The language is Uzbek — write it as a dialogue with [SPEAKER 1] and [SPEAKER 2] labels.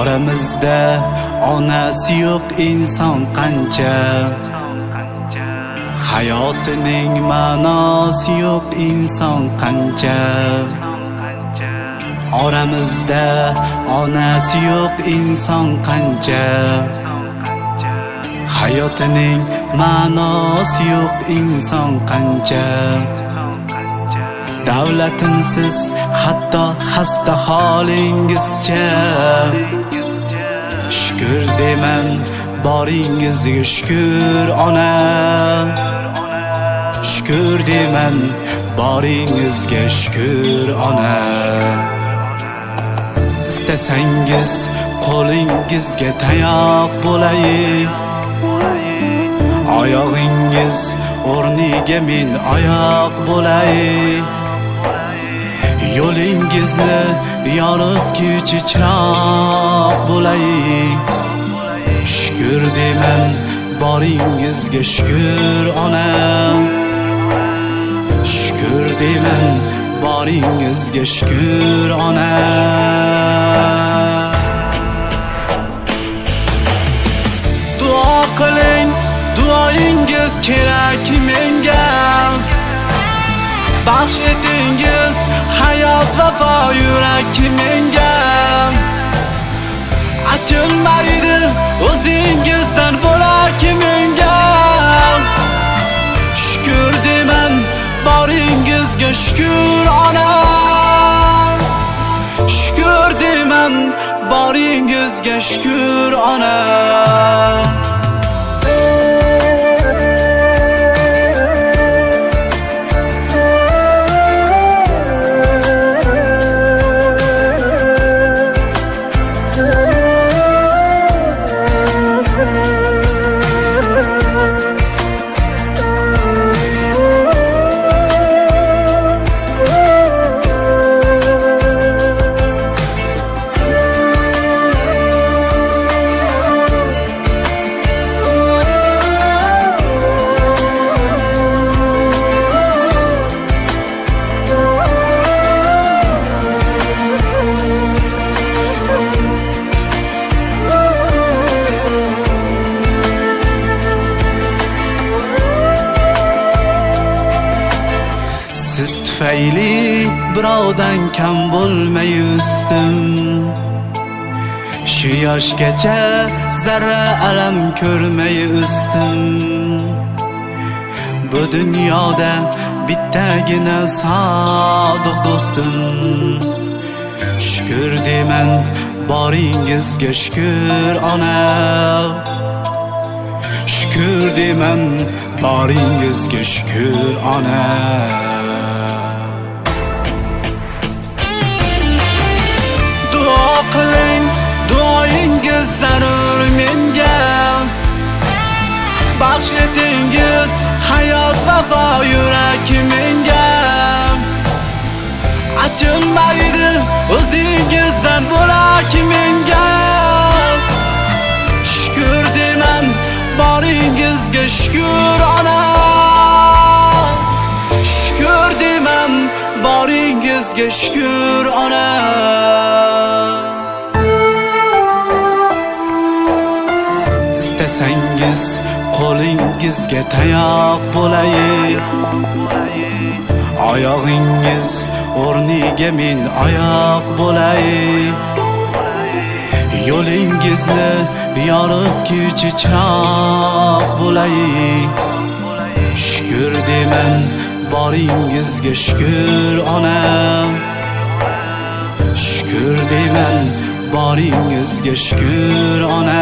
[SPEAKER 1] Oramizda onasi yo'q inson qancha, hayotining ma'nosi yo'q inson qancha. Oramizda onasi yo'q inson qancha, hayotining ma'nosi yo'q inson qancha. Davlatimsiz hatto xasta holingizcha, shukr deyman boringizga shukr ona. Shukr deyman boringizga shukr ona. İstesangiz qo'lingizga tayoq bo'lay, oyog'ingiz o'rniga men oyoq bo'lay. Yo'lingizni yoritguvchi chiroq bo'lay. Shukr deyman boringizga shukr ona. Shukr deyman boringizga shukr ona. Duo qiling, duoyingiz kerak menga. Baxsh etingiz hayot vafo yurak menga. Achinmaydi o'zingizdan bo'lak menga. Shukr deyman boringizga shukr ona. Shukr deyman boringizga shukr ona. Siz tufayli birovdan kam bo'lmay o'sdim. Shu yoshgacha zarra alam ko'rmay o'sdim. Bu dunyoda bittagina sodiq do'stim. Shukr deyman boringizga shukr ona. Shukr deyman boringizga shukr ona. Qiling, duoyingiz zarur menga. Baxsh etingiz hayot vafo yurak menga. Achinmaydi o'zingizdan bo'lak menga. Shukr deyman boringizga shukr ona. Shukr deyman boringizga shukr ona. İstesangiz qo'lingizga tayoq bo'lay, oyog'ingiz o'rniga men oyoq bo'lay. Yo'lingizni yoritguvchi chiroq bo'lay. Shukr deyman boringizga shukr ona. Shukr deyman boringizga shukr ona.